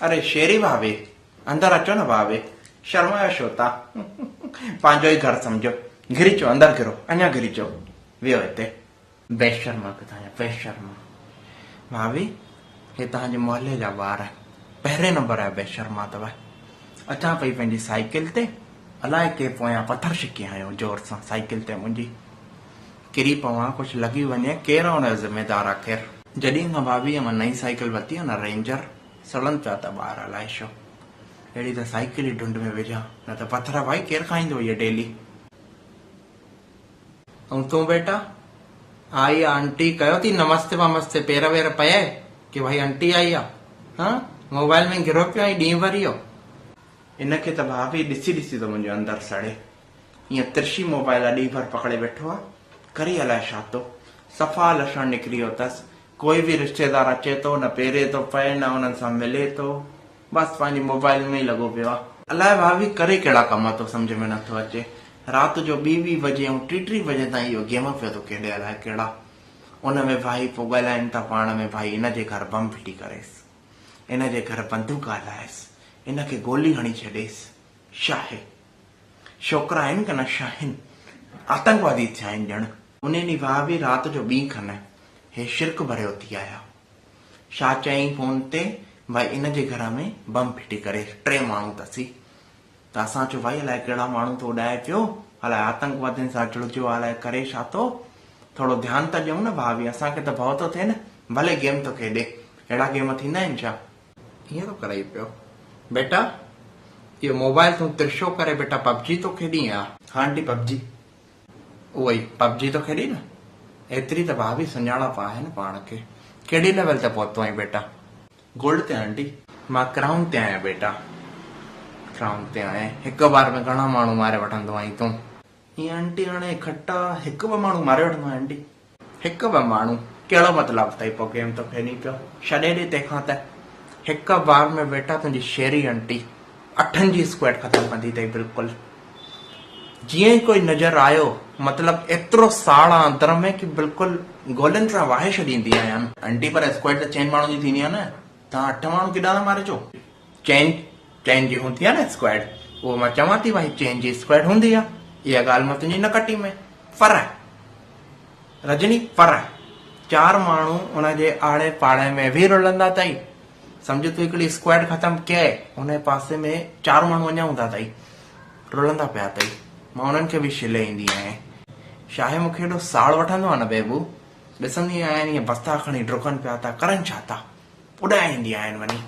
अरे शेरी भाभी, अंदर अचो न भाभी, शर्मायो छो था? पंहिंजो ई घर समझो, घिरी चो, अंदर घिरो, अञा घिरी चो, वियो हिते। बेशर्मा तव्हांजा, बेशर्मा। भाभी, हे तव्हांजे मोहल्ले जा ॿार आहिनि, पहिरें नंबर जा बेशर्मा अथव। अचां पई पंहिंजी साइकिल ते, अलाए के पोयां पथर छिकी आयो जोर सां साइकिल ते मुंहिंजी। किरी पवां, कुझु लॻी वञे, केरु आहे हुनजो ज़िम्मेदार आख़िर? जॾहिं खां भाभी मां नई साइकिल वरिती आहे न रेंजर, सड़नि पिया था ॿार, अलाए छो। अहिड़ी त साइकिल ई ढुंड में विझां, न त पथर भाई केरु खाईंदो इहे डेली। ऐं तूं बेटा आई आंटी कयो थी नमस्ते वमस्ते, पेर वेर पए कि भाई आंटी आई आहे? हाँ, मोबाइल में घिरो पियो आई ॾींहुं भर इहो। इनखे त भाभी ॾिसी ॾिसी त मुंहिंजो अंदर सड़े। ईअं तिरछी मोबाइल ॾींहुं भर पकड़े वेठो आहे, करे अलाए छा थो। सफ़ा लक्षण निकिरी वियो अथसि। कोई बि रिश्तेदार अचे थो, न पेरे थो पए, न हुननि सां मिले थो, बसि पंहिंजी मोबाइल में ई लॻो पियो आहे। अलाए भाभी करे कहिड़ा कम थो, सम्झ में नथो अचे। राति जो 2-2 बजे ऐं 3-3 बजे ताईं इहो गेम पियो थो खेॾे, अलाए कहिड़ा। उन में भाई पोइ ॻाल्हाइनि था पाण में, भाई हिनजे घर बम फिटी करेसि, हिनजे घर बंदूक हलाएसि, हिनखे गोली हणी छॾेसि। छा आहे, छोकिरा आहिनि की न छा आहिनि? आतंकवादी थिया आहिनि ॼण। उन ॾींहुं भाभी राति जो 2 खनि हे शिरक भरियो थी आया। छा चयईं फोन ते, भाई इनजे घर में बम फिटी करे, 3 माण्हू अथसी। त असां चयो भाई अलाए कहिड़ा माण्हू थो उॾाए पियो, अलाए आतंकवादियुनि सां जुड़ियो, अलाए करे छा थो। थोरो ध्यानु त ॾियूं न भाभी, असांखे त भउ थो थिए न, भले गेम थो खेॾे, अहिड़ा गेम थींदा आहिनि छा? ईअं थो करे पियो। बेटा इहो मोबाइल तूं तिरछो करे बेटा पबजी थो खेॾी या? हाँ आंटी पबजी। उहो ई पबजी थो खेॾी न। एतिरी त भाभी सुञाणप आहे न पाण खे। कहिड़ी लेवल ते पहुतो आहीं बेटा? गोल्ड ते आंटी। मां क्राउन ते आहियां बेटा, क्राउन ते आहियां। हिकु बार में घणा माण्हू मारे वठंदो आहीं तूं? हीअं आंटी हाणे खटा 1-2 माण्हू मारे वठंदो आहियां आंटी। 1-2 माण्हू कहिड़ो मतिलबु अथई? पोइ गेम तो खेॾी पियो, छॾे ॾे तंहिंखां त। हिकु बार में बेटा तुंहिंजी शेरी आंटी 8 जी स्क्वाड ख़तमु कंदी अथई बिल्कुलु। जीअं ई कोई नज़र आयो, मतिलबु एतिरो साड़ आहे अंदर में कि बिल्कुलु गोलनि सां वाहे छॾींदी आहियां आंटी। पर स्क्वाड त 4 माण्हू जी थींदी आहे न, तव्हां 8 माण्हू केॾा था मारे चओ? 4 जी हूंदी आहे न स्क्वाड, उहो मां चवां थी भाई 4 जी स्क्वाड हूंदी आहे। इहा ॻाल्हि मां तुंहिंजी न कटी में फर आहे रजनी, फर आहे। 4 माण्हू उनजे आड़े पाड़े में बि रुलंदा अथई। सम्झ तूं हिकिड़ी स्क्वाड ख़तमु कए, हुन पासे में 4 माण्हू अञा हूंदा अथई, रुलंदा पिया अथई। मां उन्हनि खे बि छिले ईंदी आहियां। छा आहे, मूंखे हेॾो साड़ वठंदो आहे न बेबू, ॾिसंदी आहियां ईअं बस्ता खणी डुकनि पिया था, करनि छा था, उॾाईंदी आहिनि वञी।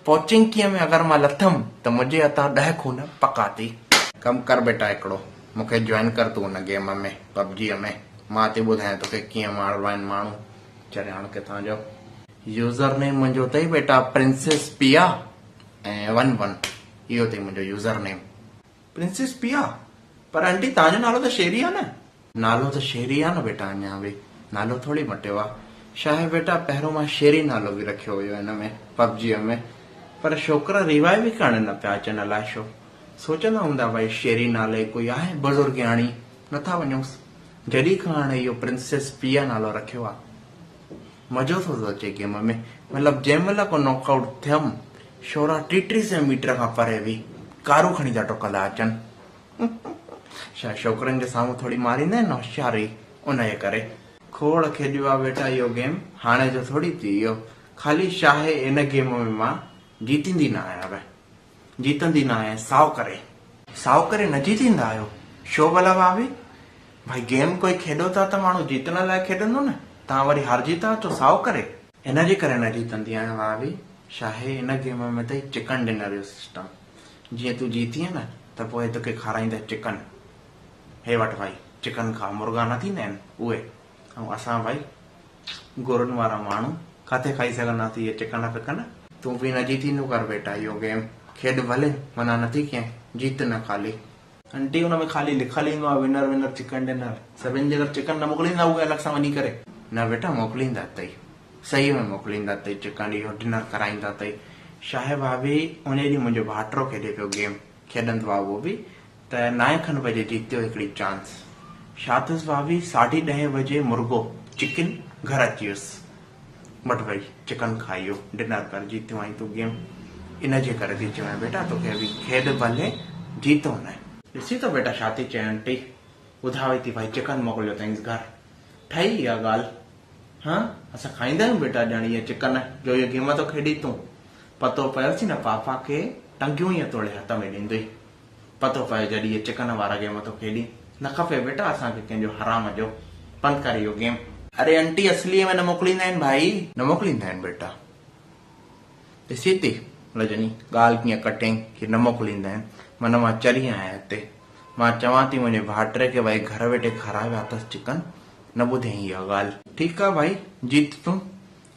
पोइ चिंकीअ में अगरि मां लथमि त मुंहिंजे हथां 10 खून पका थी। कमु कर बेटा हिकिड़ो, मूंखे जॉइन कर तूं हुन गेम में, पबजीअ में। मां थी ॿुधायां तोखे कीअं मारबा आहिनि माण्हू। चरियाण किथां जो। यूज़र नेम मुंहिंजो अथई बेटा प्रिंसेस पिया ऐं 11, इहो अथई मुंहिंजो यूज़र नेम, प्रिंसेस पिया। पर आंटी तव्हांजो नालो त शेरी आहे न? नालो त शेरी आहे न बेटा, अञा बि नालो थोरी मटियो आहे। छा आहे बेटा, पहिरियों मां शेरी नालो बि रखियो हुयो हिन में पबजीअ में, पर छोकिरा रिवाइव बि करण न पिया अचनि, अलाए छो। सोचंदा हूंदा भाई शेरी नाले कोई आहे बुज़ुर्गयाणी, नथा वञूंसि। जॾहिं खां हाणे इहो प्रिंसेस पिया नालो रखियो आहे, मज़ो थो अचे गेम में। मतिलबु जंहिं महिल को नॉकआउट थियमि, छोरा 30-30 मीटर खां परे बि कारूं खणी था टुकंदा अचनि। छा छोकिरनि जे साम्हूं थोरी मारींदा आहिनि होशियारी, उनजे करे खोड़ खेॾियो आहे बेटा इहो गेम। हाणे जो थोरी थी वियो। ख़ाली छा आहे, इन गेम में मां जीतींदी न आहियां, जीतंदी न आहियां। साओ करे न जीतींदा आहियो छो भला भाभी? भाई गेम कोई खेॾो था त माण्हू जीतण लाइ खेॾंदो न, तव्हां वरी हारजी था अचो साओ करे। हिनजे करे न जीतंदी आहियां भाभी। छा आहे, हिन गेम में अथई चिकन डिनर जो सिस्टम। जीअं तूं जीतीअ न त पोइ तोखे खाराईंदा चिकन, हे वटि भाई चिकन खा, मुर्गा न थींदा आहिनि उहे। ऐं असां भाई गुरुनि वारा माण्हू किथे खाई सघंदासीं इहे चिकन फिकन। तूं बि न जीतींदो कर बेटा इहो गेम, खेॾ भले, मना नथी कयां, जीत न ख़ाली। आंटी हुन में ख़ाली लिखल ईंदो आहे विनर चिकन डिनर, सभिनि जे घर चिकन न मोकिलींदा उहे अलॻि सां वञी करे? न बेटा मोकिलींदा अथई, सही में मोकिलींदा अथई, चिकन इहो डिनर कराईंदा अथई। छा आहे भाभी, उन ॾींहुं मुंहिंजो भाइटो खेॾे पियो गेम, खेॾंदो आहे उहो बि, त 9 खनि बजे जीतियो हिकिड़ी चांस। छा अथसि भाभी, 10:30 बजे मुर्गो चिकन घर अची वियुसि, वटि भई चिकन खाइयो, डिनर कर, जीतियो आई तूं गेम। इन जे करे थी चवां बेटा तोखे बि खेॾ भले जीतो न ॾिसी तो बेटा छा थी चए आंटी ॿुधावे थी भाई चिकन मोकिलियो अथईंसि घर ठही इहा ॻाल्हि हाँ असां खाईंदा आहियूं बेटा ॼण इहे चिकन जो इहो गेम तो खेॾी तूं पतो पियोसीं न पापा खे टंगियूं ई तोड़े हथ में ॾींदुई पतो पियो जॾहिं इहे चिकन वारा गेम तो खेॾी न खपे बेटा असांखे कंहिंजो हराम जो बंदि करे इहो गेम अरे आंटी असलीअ में न मोकिलींदा आहिनि भाई न मोकिलींदा आहिनि बेटा ॾिसी थी रजनी ॻाल्हि कीअं कटियईं की न मोकिलींदा आहिनि मन मां चरी आहियां हिते मां चवां थी मुंहिंजे भाइटे खे भाई घर वेठे खाराए विया अथसि चिकन न ॿुधई इहा ॻाल्हि ठीकु आहे भाई जीत तूं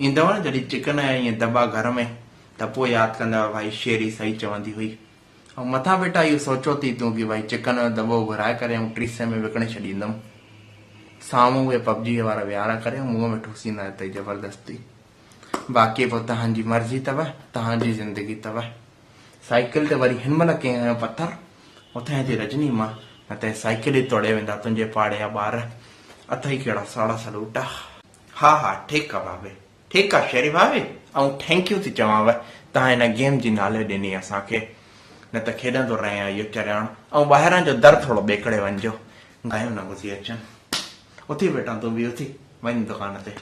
ईंदव न जॾहिं चिकन जा ईअं दॿा घर में त पोइ यादि कंदव भाई शेरी सही चवंदी हुई ऐं मथां बेटा इहो सोचो थी तूं की भाई चिकन जो दॿो घुराए करे ऐं 300 में विकिणे छॾींदुमि साम्हूं उहे पबजी वारा विहारा करे मुंहं में ठूसींदा हिते ज़बरदस्ती बाक़ी पोइ तव्हांजी मर्ज़ी अथव तव्हांजी ज़िंदगी अथव साइकिल ते वरी हिन महिल कंहिं हयो पथर उथां थी रजनी मां न त साइकिल ई तोड़े वेंदा तुंहिंजे पाड़े जा ॿार अथई कहिड़ा साड़ा सलूट हा हा ठीकु आहे भाभी ठीकु आहे शेरी भाभी ऐं थैंक यू थी चवांव तव्हां हिन गेम जी नाले ॾिनी असांखे न त खेॾंदो रहियां इहो चरियाण ऐं ॿाहिरां जो दर थोरो ॿेकड़े वञिजो गायूं न घुसी अचनि उथी बेटा तूं बि उथी वञ दुकान ते